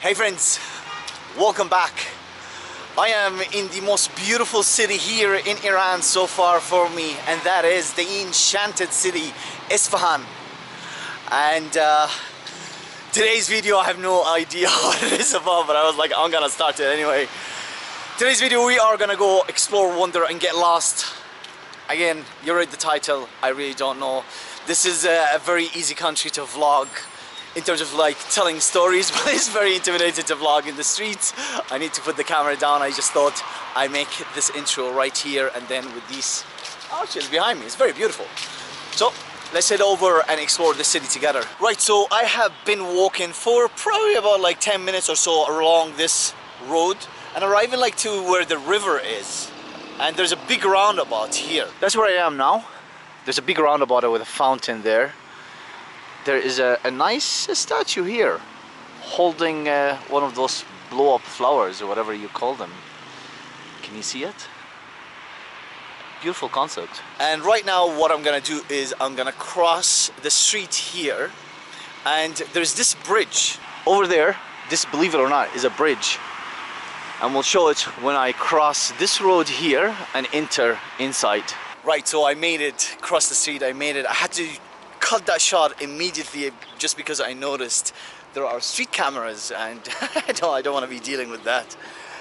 Hey friends, welcome back. I am in the most beautiful city here in Iran so far for me, and that is the enchanted city, Isfahan. And today's video, I have no idea what it is about, but I was like, I'm gonna start it anyway. Today's video, we are gonna go explore, wander, and get lost. Again, you read the title, I really don't know. This is a very easy country to vlog in terms of like telling stories, but it's very intimidating to vlog in the streets. I need to put the camera down. I just thought I make this intro right here, and then with these arches behind me, it's very beautiful. So let's head over and explore the city together. Right, so I have been walking for probably about like 10 minutes or so along this road and arriving like to where the river is. And there's a big roundabout here. That's where I am now. There's a big roundabout with a fountain there. There is a nice statue here holding one of those blow-up flowers or whatever you call them. Can you see it? Beautiful concept. And right now what I'm gonna do is I'm gonna cross the street here, and there's this bridge over there. This, believe it or not, is a bridge, and we'll show it when I cross this road here and enter inside. Right, so I made it, cross the street, I made it. I had to cut that shot immediately just because I noticed there are street cameras, and I don't want to be dealing with that.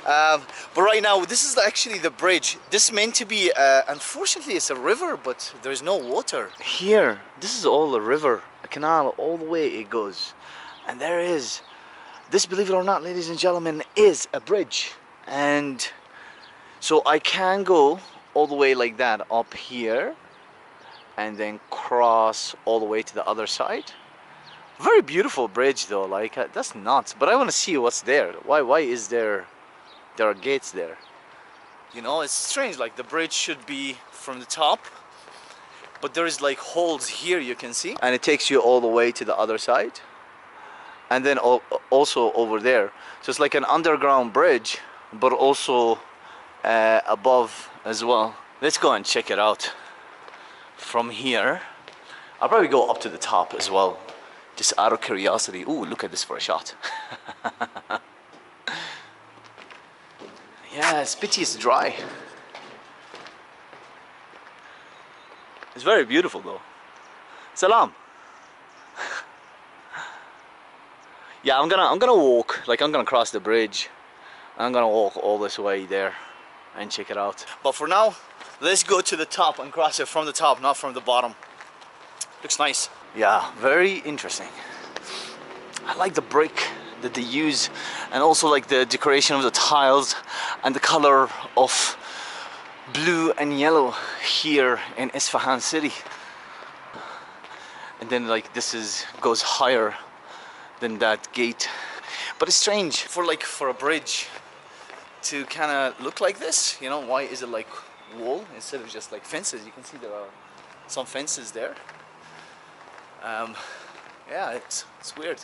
But right now, this is actually the bridge. This is meant to be, unfortunately, it's a river, but there's no water. Here, this is all a river, a canal, all the way it goes. And there is, this, believe it or not, ladies and gentlemen, is a bridge. And so I can go all the way like that up here, and then cross all the way to the other side. Very beautiful bridge though, like that's nuts. But I want to see what's there. Why is there are gates there? You know, it's strange, like the bridge should be from the top, but there is like holes here, you can see, and it takes you all the way to the other side, and then also over there. So it's like an underground bridge, but also above as well. Let's go and check it out from here. I'll probably go up to the top as well, just out of curiosity. Ooh, look at this for a shot. Yeah, it's pity it's dry. It's very beautiful though. Salam. Yeah, I'm gonna walk, like I'm gonna cross the bridge. I'm gonna walk all this way there and check it out. But for now, let's go to the top and cross it from the top, not from the bottom. Looks nice. Yeah, very interesting. I like the brick that they use, and also like the decoration of the tiles and the color of blue and yellow here in Isfahan city. And then like this goes higher than that gate. But it's strange for a bridge to kind of look like this. You know, why is it like wall instead of just like fences? You can see there are some fences there. Yeah, it's weird.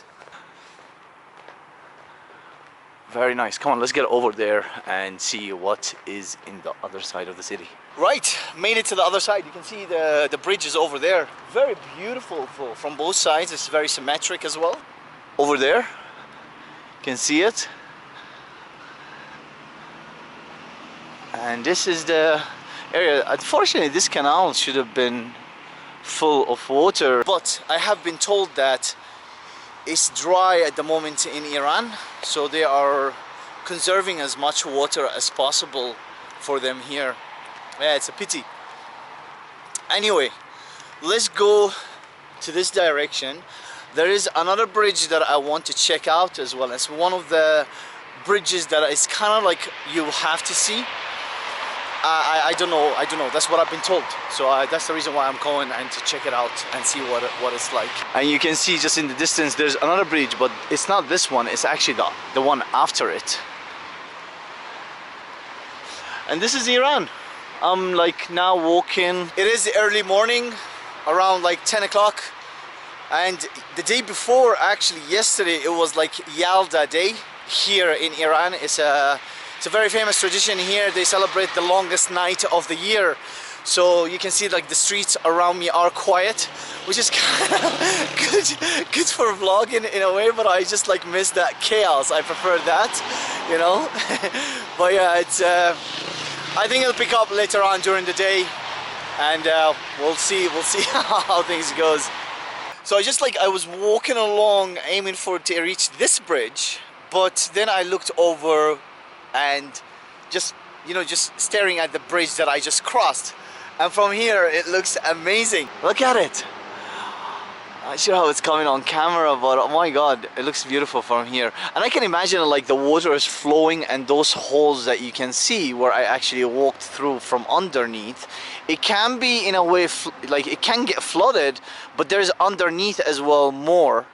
Very nice. Come on, let's get over there and see what is in the other side of the city. Right, made it to the other side. You can see the bridge is over there. Very beautiful from both sides. It's very symmetric as well. Over there, you can see it. And this is the area. Unfortunately, this canal should have been full of water, but I have been told that it's dry at the moment in Iran, so they are conserving as much water as possible for them here. Yeah, it's a pity. Anyway, let's go to this direction. There is another bridge that I want to check out as well. It's one of the bridges that is kind of like you have to see. I don't know, that's what I've been told. So that's the reason why I'm going and to check it out and see what it's like. And you can see just in the distance there's another bridge, but it's not this one, it's actually the one after it. And this is Iran. I'm like now walking. It is the early morning, around like 10 o'clock. And the day before, actually yesterday, it was like Yalda Day here in Iran. It's a very famous tradition here. They celebrate the longest night of the year. So you can see like the streets around me are quiet, which is kind of good for vlogging in a way, but I just like miss that chaos. I prefer that, you know. But yeah, it's I think it'll pick up later on during the day, and we'll see how things goes. So I was walking along aiming to reach this bridge, but then I looked over and just staring at the bridge that I just crossed, and from here it looks amazing. Look at it. I'm not sure how it's coming on camera, but oh my god, it looks beautiful from here. And I can imagine like the water is flowing, and those holes that you can see where I actually walked through from underneath, it can be in a way like it can get flooded, but there's underneath as well more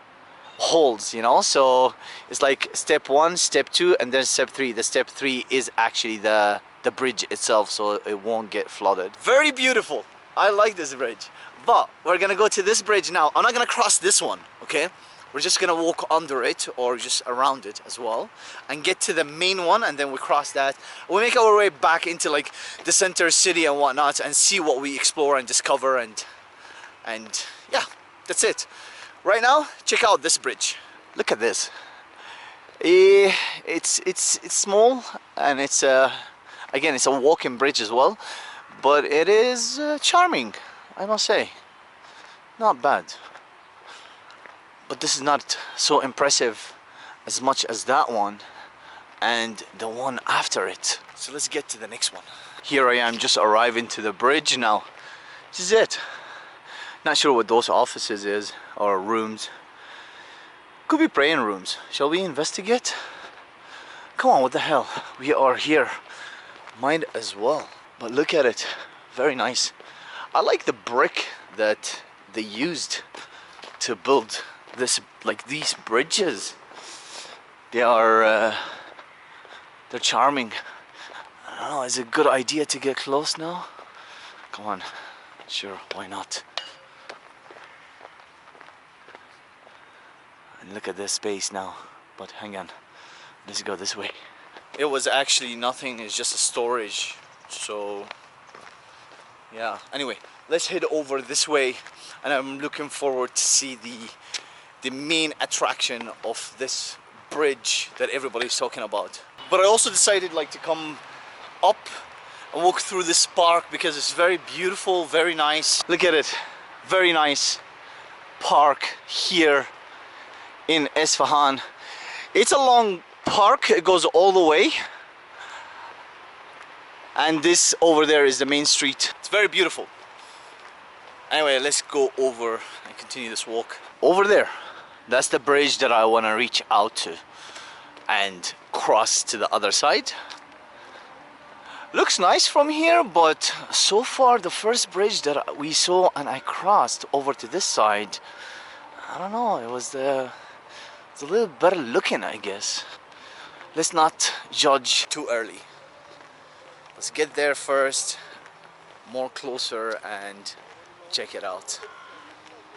holes, you know. So it's like step 1, step 2, and then step 3. The step 3 is actually the bridge itself, so it won't get flooded. Very beautiful. I like this bridge. But we're gonna go to this bridge now. I'm not gonna cross this one, okay? We're just gonna walk under it, or just around it as well, and get to the main one, and then we cross that. We make our way back into like the center city and whatnot, and see what we explore and discover, and yeah, that's it. Right now, check out this bridge. Look at this. It's small, and it's again, it's a walking bridge as well, but it is charming, I must say. Not bad. But this is not so impressive as much as that one and the one after it. So let's get to the next one. Here I am, just arriving to the bridge now. This is it. Not sure what those offices is or rooms. Could be praying rooms. Shall we investigate? Come on, what the hell? We are here. Might as well. But look at it. Very nice. I like the brick that they used to build this, like these bridges. They are they're charming. I don't know, is it a good idea to get close now? Come on. Sure, why not? And look at this space now. But hang on. Let's go this way. It was actually nothing, it's just a storage. So yeah, anyway, let's head over this way, and I'm looking forward to see the main attraction of this bridge that everybody's talking about. But I also decided like to come up and walk through this park because it's very beautiful, very nice. Look at it, very nice park here in Isfahan. It's a long park, it goes all the way. And this over there is the main street. It's very beautiful. Anyway, let's go over and continue this walk. Over there, that's the bridge that I want to reach out to and cross to the other side. Looks nice from here, but so far the first bridge that we saw and I crossed over to this side, I don't know, it's a little better looking, I guess. Let's not judge too early. Let's get there first, more closer, and check it out.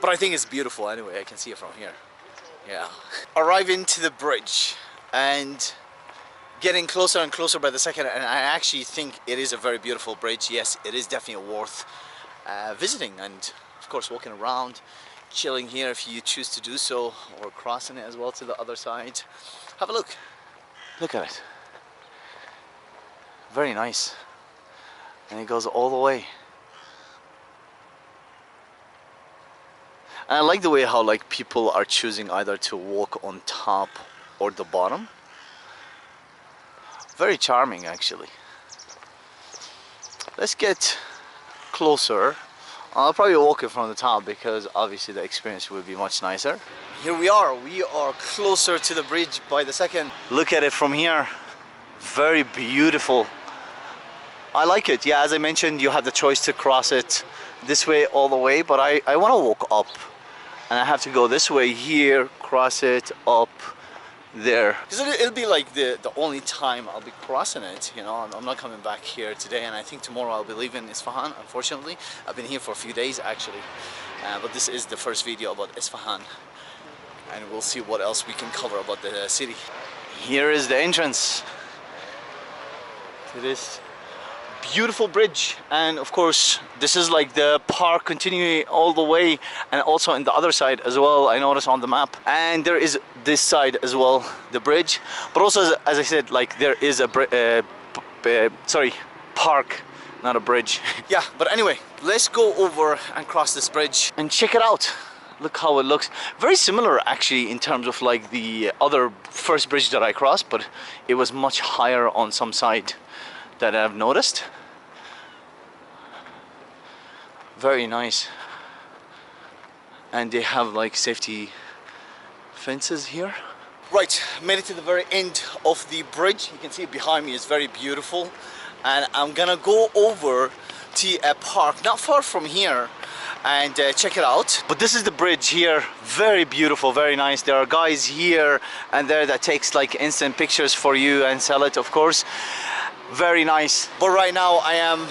But I think it's beautiful anyway, I can see it from here. Yeah. Arriving to the bridge and getting closer and closer by the second, and I actually think it is a very beautiful bridge. Yes, it is definitely worth visiting, and of course walking around, chilling here if you choose to do so, or crossing it as well to the other side. Have a look. Look at it. Very nice, and it goes all the way. And I like the way how like people are choosing either to walk on top or the bottom. Very charming actually. Let's get closer. I'll probably walk it from the top because obviously the experience will be much nicer. Here we are closer to the bridge by the second. Look at it from here. Very beautiful. I like it. Yeah, as I mentioned, you have the choice to cross it this way all the way, but I want to walk up, and I have to go this way here, cross it up there, because it'll be like the only time I'll be crossing it, you know. I'm not coming back here today, and I think tomorrow I'll be leaving Isfahan, unfortunately. I've been here for a few days actually, but this is the first video about Isfahan, and we'll see what else we can cover about the city. Here is the entrance to this beautiful bridge, and of course this is like the park continuing all the way, and also in the other side as well, I noticed on the map. And there is this side as well, the bridge, but also as I said, like there is a park, not a bridge. Yeah, but anyway, let's go over and cross this bridge and check it out. Look how it looks. Very similar actually in terms of like the other first bridge that I crossed, but it was much higher on some side that I've noticed. Very nice. And they have like safety fences here. Right, made it to the very end of the bridge. You can see it behind me, it's very beautiful. And I'm gonna go over to a park not far from here and check it out. But this is the bridge here, very beautiful, very nice. There are guys here and there that takes like instant pictures for you and sell it, of course. Very nice. But right now I am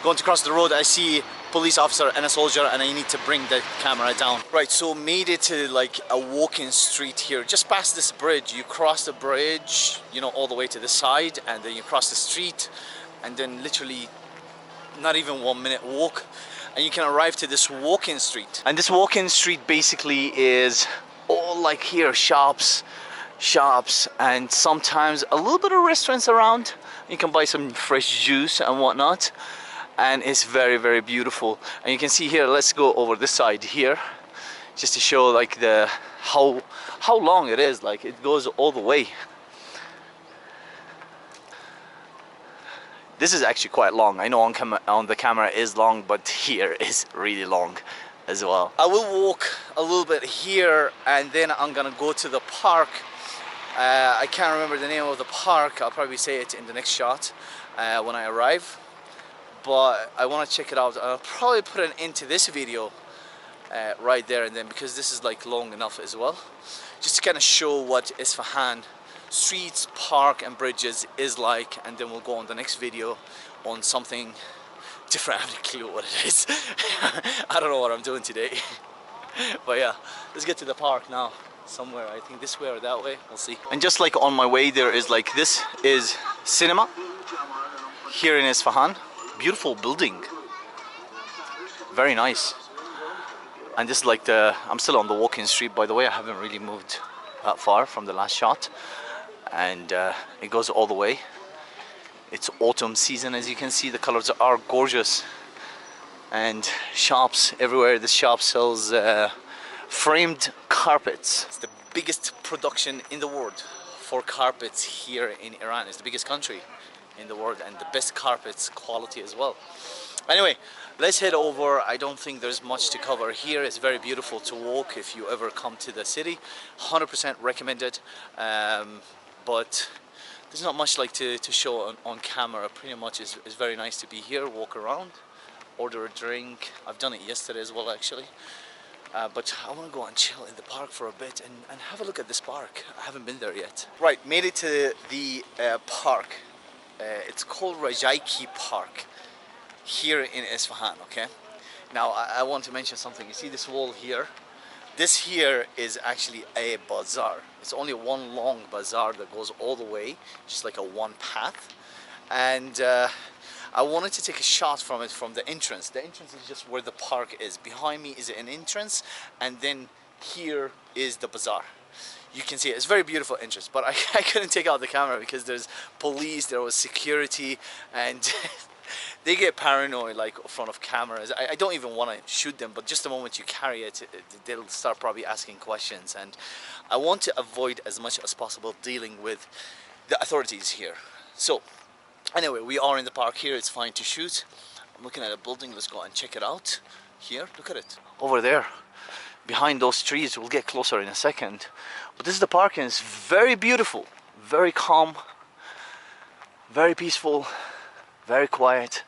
going to cross the road. I see police officer and a soldier, and I need to bring the camera down. Right, so made it to like a walking street here, just past this bridge. You cross the bridge, you know, all the way to the side, and then you cross the street, and then literally not even 1 minute walk, and you can arrive to this walking street. And this walking street basically is all like here, shops, and sometimes a little bit of restaurants around. You can buy some fresh juice and whatnot, and it's very, very beautiful. And you can see here, let's go over this side here just to show like the how long it is. Like it goes all the way. This is actually quite long. I know on the camera is long, but here is really long as well. I will walk a little bit here, and then I'm gonna go to the park. I can't remember the name of the park. I'll probably say it in the next shot when I arrive. But I want to check it out. I'll probably put an end to this video right there and then, because this is like long enough as well, just to kind of show what Isfahan streets, park and bridges is like, and then we'll go on the next video on something different. I have no clue what it is. I don't know what I'm doing today. But yeah, let's get to the park now. Somewhere, I think this way or that way, we'll see. And just like on my way there is like, this is cinema here in Isfahan. Beautiful building, very nice. And this is like I'm still on the walking street, by the way. I haven't really moved that far from the last shot, and it goes all the way. It's autumn season, as you can see. The colors are gorgeous, and shops everywhere. This shop sells framed carpets. It's the biggest production in the world for carpets here in Iran. It's the biggest country in the world, and the best carpets quality as well. Anyway, let's head over. I don't think there's much to cover here. It's very beautiful to walk if you ever come to the city. 100% recommended. But there's not much like to show on camera. Pretty much it's very nice to be here, walk around, order a drink. I've done it yesterday as well, actually. But I want to go and chill in the park for a bit and have a look at this park. I haven't been there yet. Right, made it to the park. It's called Rajaiki Park here in Isfahan, okay? Now I want to mention something. You see this wall here? This here is actually a bazaar. It's only one long bazaar that goes all the way, just like a one path. And I wanted to take a shot from it from the entrance. The entrance is just where the park is. Behind me is an entrance, and then here is the bazaar. You can see it. It's a very beautiful entrance, but I couldn't take out the camera because there's police, there was security, and they get paranoid like in front of cameras. I don't even want to shoot them, but just the moment you carry it, they'll start probably asking questions, and I want to avoid as much as possible dealing with the authorities here. So anyway, we are in the park here. It's fine to shoot. I'm looking at a building. Let's go and check it out. Here, look at it over there behind those trees. We'll get closer in a second, but this is the park, and it's very beautiful, very calm, very peaceful, very quiet,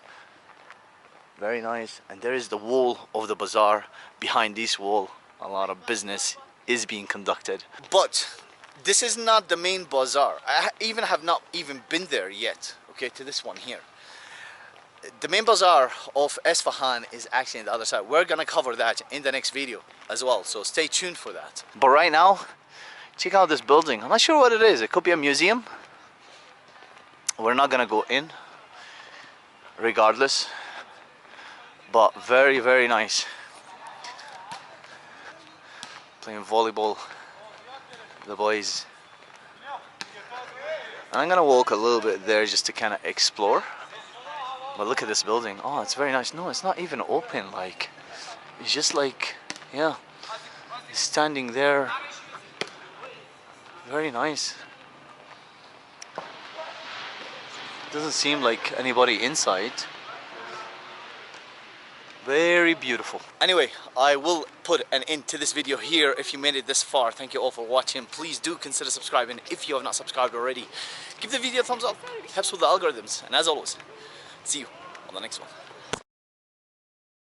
very nice. And there is the wall of the bazaar. Behind this wall, a lot of business is being conducted. But this is not the main bazaar. I have not even been there yet, okay, to this one here. The main bazaar of Isfahan is actually on the other side. We're gonna cover that in the next video as well, so stay tuned for that. But right now, check out this building. I'm not sure what it is. It could be a museum. We're not gonna go in. regardless. But very, very nice. Playing volleyball, the boys. And I'm gonna walk a little bit there just to kind of explore. But look at this building. Oh, it's very nice. No, it's not even open. Like, it's just like, yeah, standing there. Very nice. Doesn't seem like anybody inside. Very beautiful. Anyway, I will put an end to this video here. If you made it this far, thank you all for watching. Please do consider subscribing if you have not subscribed already. Give the video a thumbs up. Helps with the algorithms. And as always, see you on the next one.